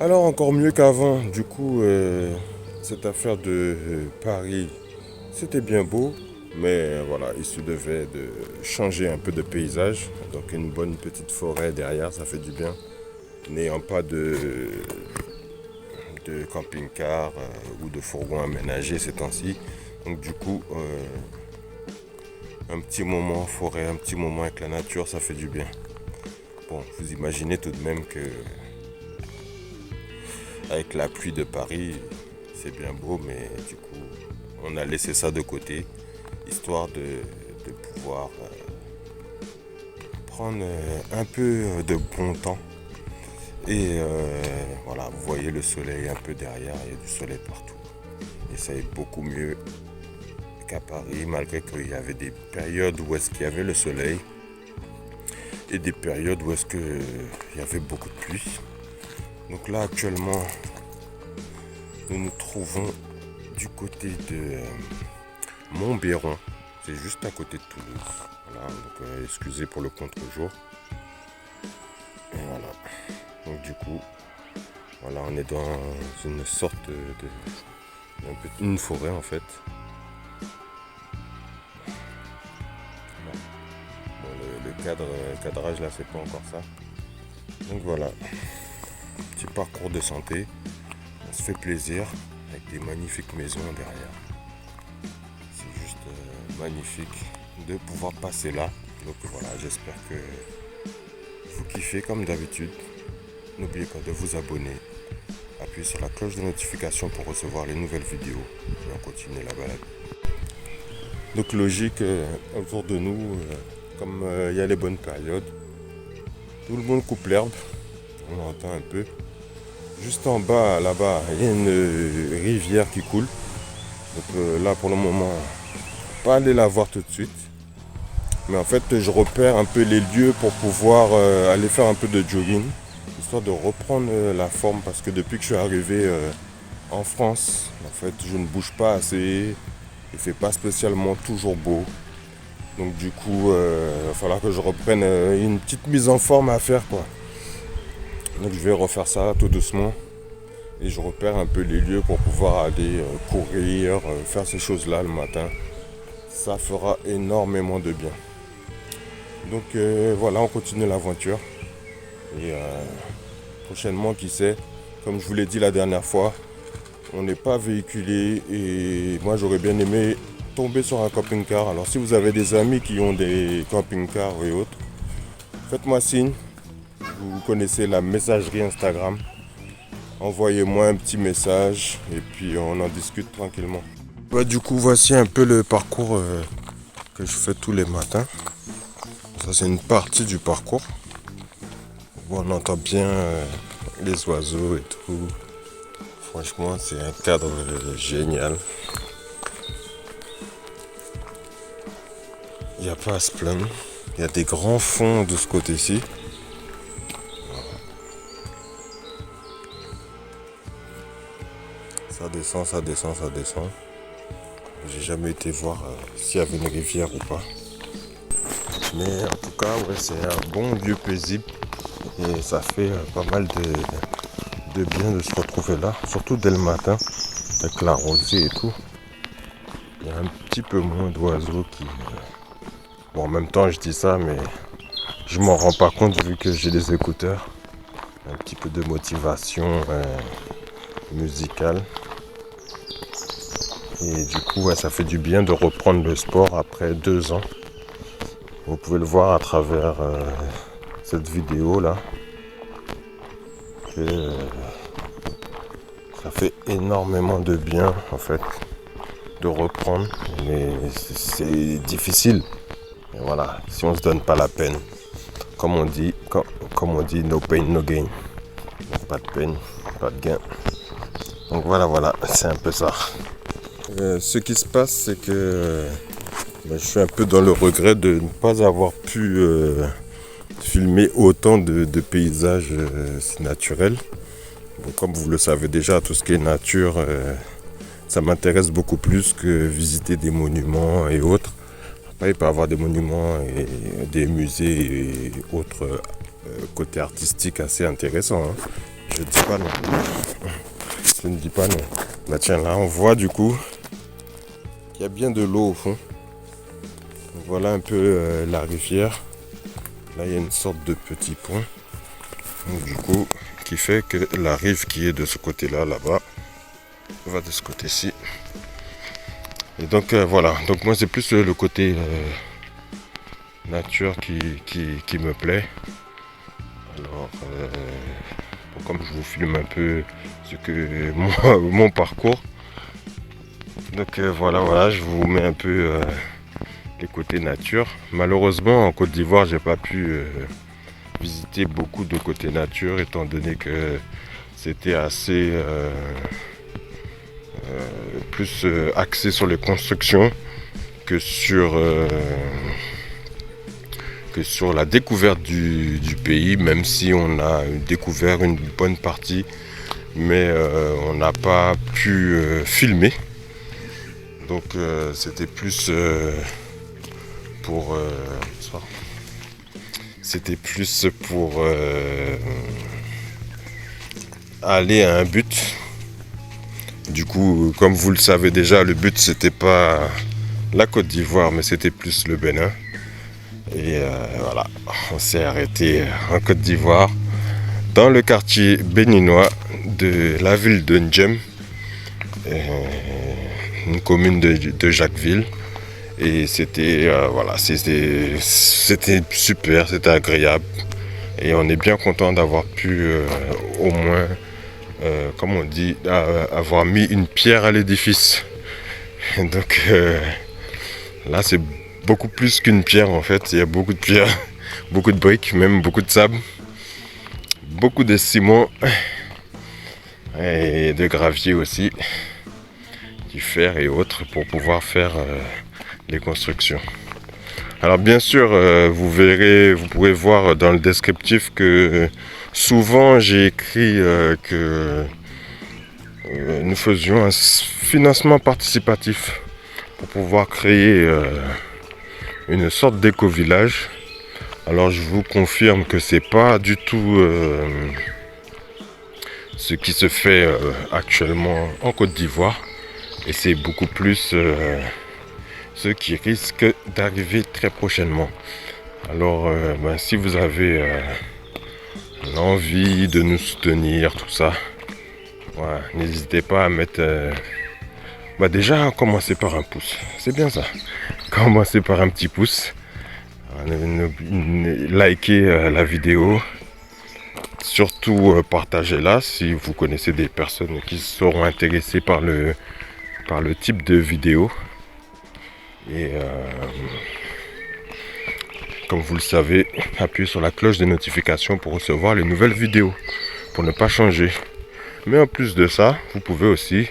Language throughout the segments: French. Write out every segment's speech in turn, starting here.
Alors encore mieux qu'avant, du coup, cette affaire de Paris, c'était bien beau, mais voilà, il se devait de changer un peu de paysage. Donc une bonne petite forêt derrière, ça fait du bien. N'ayant pas de camping-car ou de fourgon aménagé ces temps-ci. Donc du coup, un petit moment en forêt, un petit moment avec la nature, ça fait du bien. Bon, vous imaginez tout de même que avec la pluie de Paris, c'est bien beau, mais du coup, on a laissé ça de côté, histoire de pouvoir prendre un peu de bon temps. Et voilà, vous voyez le soleil un peu derrière, il y a du soleil partout. Et ça est beaucoup mieux qu'à Paris, malgré qu'il y avait des périodes où est-ce qu'il y avait le soleil et des périodes où est-ce qu'il y avait beaucoup de pluie. Donc là, actuellement, nous nous trouvons du côté de Montbéron. C'est juste à côté de Toulouse. Voilà, donc excusez pour le contre-jour. Et voilà. Donc du coup, voilà, on est dans une sorte une forêt en fait. Bon, le cadrage là, c'est pas encore ça. Donc voilà, petit parcours de santé. On se fait plaisir avec des magnifiques maisons derrière. C'est juste magnifique de pouvoir passer là. Donc voilà, j'espère que vous kiffez comme d'habitude. N'oubliez pas de vous abonner. Appuyez sur la cloche de notification pour recevoir les nouvelles vidéos. Et on continue la balade. Donc logique, autour de nous, comme il y a les bonnes périodes, tout le monde coupe l'herbe. On entend un peu. Juste en bas, là-bas, il y a une rivière qui coule. Donc là, pour le moment, pas aller la voir tout de suite. Mais en fait, je repère un peu les lieux pour pouvoir aller faire un peu de jogging, histoire de reprendre la forme, parce que depuis que je suis arrivé en France, en fait, je ne bouge pas assez. Il fait pas spécialement toujours beau. Donc du coup, il va falloir que je reprenne une petite mise en forme à faire, quoi. Donc je vais refaire ça tout doucement. Et je repère un peu les lieux pour pouvoir aller courir, faire ces choses-là le matin. Ça fera énormément de bien. Donc voilà, on continue l'aventure. Et prochainement, qui sait, comme je vous l'ai dit la dernière fois, on n'est pas véhiculé. Et moi, j'aurais bien aimé tomber sur un camping-car. Alors si vous avez des amis qui ont des camping-cars et autres, faites-moi signe. Vous connaissez la messagerie Instagram. Envoyez-moi un petit message et puis on en discute tranquillement. Bah, du coup, voici un peu le parcours que je fais tous les matins. Ça, c'est une partie du parcours. Bon, on entend bien les oiseaux et tout. Franchement, c'est un cadre génial. Il n'y a pas à se plaindre. Il y a des grands fonds de ce côté-ci. Ça descend, ça descend, ça descend. J'ai jamais été voir s'il y avait une rivière ou pas. Mais en tout cas, ouais, c'est un bon lieu paisible. Et ça fait pas mal de bien de se retrouver là. Surtout dès le matin, avec la rosée et tout. Il y a un petit peu moins d'oiseaux qui... Bon, en même temps, je dis ça, mais je m'en rends pas compte vu que j'ai des écouteurs. Un petit peu de motivation musicale. Et du coup, ouais, ça fait du bien de reprendre le sport après 2 ans. Vous pouvez le voir à travers cette vidéo là. Que, ça fait énormément de bien en fait de reprendre. Mais c'est difficile. Et voilà, si on se donne pas la peine. Comme on dit, no pain, no gain. Pas de peine, pas de gain. Donc voilà, c'est un peu ça. Ce qui se passe, c'est que je suis un peu dans le regret de ne pas avoir pu filmer autant de paysages naturels. Bon, comme vous le savez déjà, tout ce qui est nature, ça m'intéresse beaucoup plus que visiter des monuments et autres. Après, il peut y avoir des monuments et des musées et autres côtés artistiques assez intéressants. Hein. Je dis pas non. Je ne dis pas non. Bah tiens, là on voit du coup qu'il y a bien de l'eau au fond. Donc, voilà un peu la rivière. Là il y a une sorte de petit pont. Donc, du coup, qui fait que la rive qui est de ce côté-là, là-bas, va de ce côté-ci. Et donc voilà. Donc moi c'est plus le côté nature qui me plaît. Alors comme je vous filme un peu ce que mon parcours. Donc voilà, je vous mets un peu les côtés nature. Malheureusement en Côte d'Ivoire j'ai pas pu visiter beaucoup de côtés nature étant donné que c'était assez plus axé sur les constructions que sur la découverte du pays, même si on a découvert une bonne partie, mais on n'a pas pu filmer. Donc c'était plus pour aller à un but. Du coup, comme vous le savez déjà, le but c'était pas la Côte d'Ivoire, mais c'était plus le Bénin. Et voilà, on s'est arrêté en Côte d'Ivoire, dans le quartier béninois de la ville de Ndjem, une commune de Jacquesville. Et c'était c'était super, c'était agréable. Et on est bien content d'avoir pu au moins, comme on dit, avoir mis une pierre à l'édifice. Donc là c'est beaucoup plus qu'une pierre en fait, il y a beaucoup de pierres, beaucoup de briques, même beaucoup de sable, beaucoup de ciment et de gravier aussi, du fer et autres pour pouvoir faire les constructions. Alors bien sûr, vous pourrez voir dans le descriptif que souvent j'ai écrit que nous faisions un financement participatif pour pouvoir créer une sorte d'éco-village. Alors je vous confirme que c'est pas du tout ce qui se fait actuellement en Côte d'Ivoire, et c'est beaucoup plus ce qui risque d'arriver très prochainement. Alors si vous avez l'envie de nous soutenir, tout ça, voilà, n'hésitez pas à mettre déjà commencer par un pouce, c'est bien ça. Commencez par un petit pouce, likez la vidéo, surtout partagez-la si vous connaissez des personnes qui seront intéressées par le type de vidéo. Et comme vous le savez, appuyez sur la cloche de notification pour recevoir les nouvelles vidéos, pour ne pas changer. Mais en plus de ça, vous pouvez aussi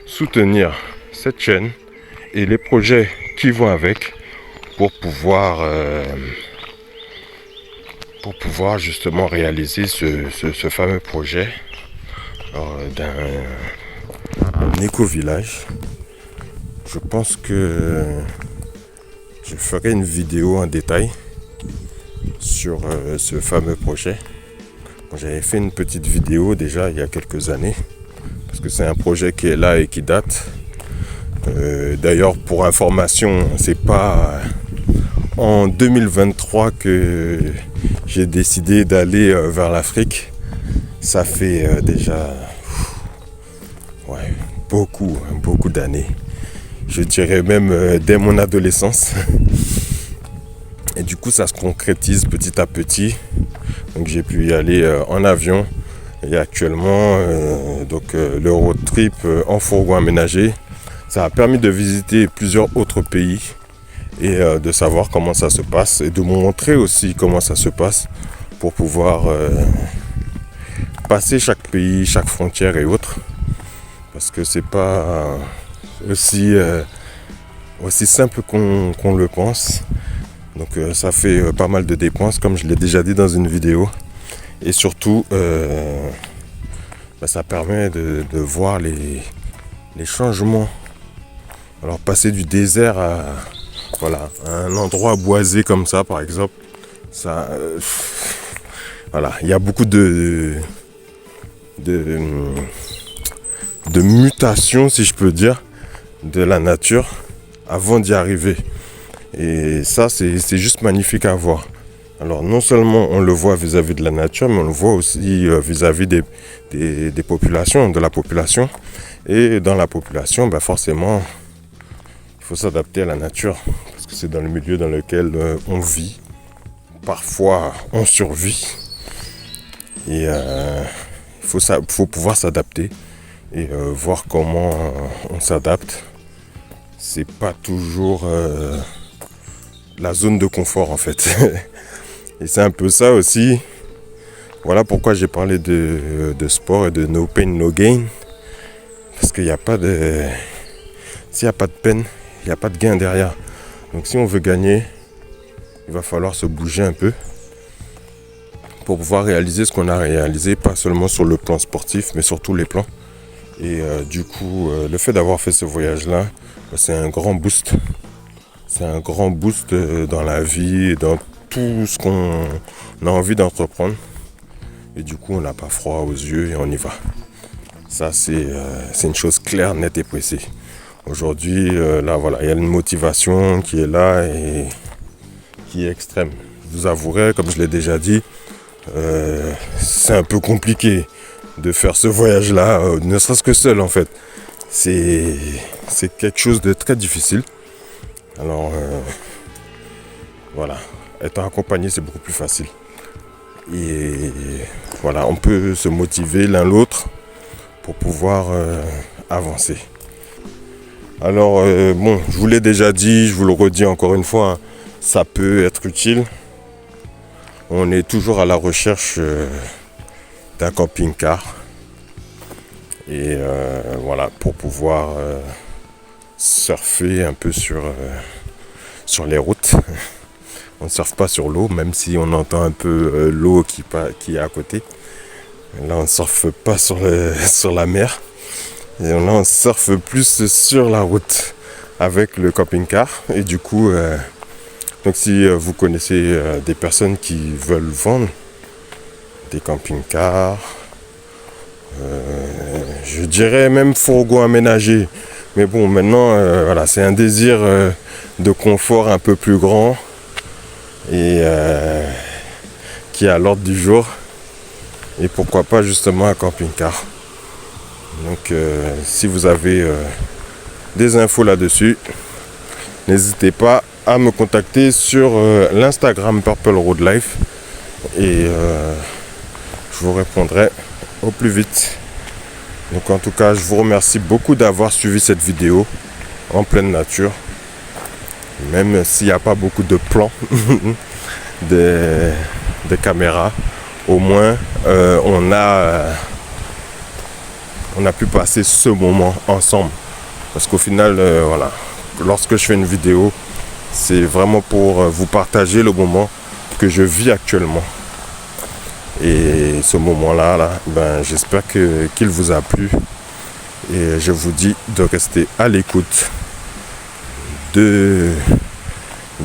soutenir cette chaîne et les projets qui vont avec pour pouvoir justement réaliser ce fameux projet d'un éco-village. Je pense que je ferai une vidéo en détail sur ce fameux projet. J'avais fait une petite vidéo déjà il y a quelques années, parce que c'est un projet qui est là et qui date. D'ailleurs, pour information, c'est pas en 2023 que j'ai décidé d'aller vers l'Afrique. Ça fait déjà beaucoup d'années. Je dirais même dès mon adolescence. Et du coup, ça se concrétise petit à petit. Donc j'ai pu y aller en avion. Et actuellement, le road trip en fourgon aménagé, ça a permis de visiter plusieurs autres pays et de savoir comment ça se passe et de montrer aussi comment ça se passe pour pouvoir passer chaque pays, chaque frontière et autres. Parce que c'est pas aussi simple qu'on le pense. Donc ça fait pas mal de dépenses, comme je l'ai déjà dit dans une vidéo. Et surtout, ça permet de voir les changements. Alors passer du désert à un endroit boisé comme ça, par exemple, ça, il y a beaucoup de mutation, si je peux dire, de la nature avant d'y arriver. Et ça, c'est juste magnifique à voir. Alors non seulement on le voit vis-à-vis de la nature, mais on le voit aussi vis-à-vis des populations, de la population. Et dans la population, forcément, il faut s'adapter à la nature, parce que c'est dans le milieu dans lequel on vit. Parfois, on survit. Et il faut pouvoir s'adapter et voir comment on s'adapte. C'est pas toujours la zone de confort en fait. Et c'est un peu ça aussi. Voilà pourquoi j'ai parlé de sport et de no pain, no gain. Parce qu'il n'y a pas de... S'il n'y a pas de peine, il n'y a pas de gain derrière. Donc si on veut gagner, il va falloir se bouger un peu pour pouvoir réaliser ce qu'on a réalisé, pas seulement sur le plan sportif, mais sur tous les plans. Et du coup, le fait d'avoir fait ce voyage-là, c'est un grand boost. C'est un grand boost dans la vie et dans tout ce qu'on a envie d'entreprendre. Et du coup, on n'a pas froid aux yeux et on y va. Ça, c'est une chose claire, nette et précise. Aujourd'hui, là, voilà, il y a une motivation qui est là et qui est extrême. Je vous avouerai, comme je l'ai déjà dit, c'est un peu compliqué de faire ce voyage-là, ne serait-ce que seul en fait. C'est quelque chose de très difficile. Alors, voilà, être accompagné, c'est beaucoup plus facile. Et voilà, on peut se motiver l'un l'autre pour pouvoir avancer. Alors, bon, je vous l'ai déjà dit, je vous le redis encore une fois, hein, ça peut être utile. On est toujours à la recherche d'un camping-car. Et voilà, pour pouvoir surfer un peu sur les routes. On ne surfe pas sur l'eau, même si on entend un peu l'eau qui est à côté. Là, on ne surfe pas sur la mer. Et là, on surfe plus sur la route avec le camping-car. Et du coup, donc si vous connaissez des personnes qui veulent vendre des camping-cars, je dirais même fourgon aménagé. Mais bon, maintenant, voilà, c'est un désir de confort un peu plus grand et qui est à l'ordre du jour. Et pourquoi pas justement un camping-car. Donc, si vous avez des infos là-dessus, n'hésitez pas à me contacter sur l'Instagram Purple Road Life et je vous répondrai au plus vite. Donc en tout cas, je vous remercie beaucoup d'avoir suivi cette vidéo en pleine nature. Même s'il n'y a pas beaucoup de plans de caméras, au moins on a pu passer ce moment ensemble. Parce qu'au final, voilà, lorsque je fais une vidéo, c'est vraiment pour vous partager le moment que je vis actuellement. Et ce moment-là, j'espère qu'il vous a plu. Et je vous dis de rester à l'écoute, de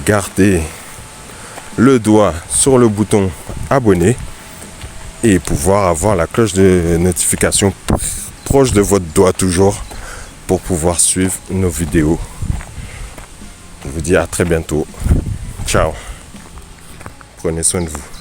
garder le doigt sur le bouton abonner et pouvoir avoir la cloche de notification proche de votre doigt toujours pour pouvoir suivre nos vidéos. Je vous dis à très bientôt. Ciao. Prenez soin de vous.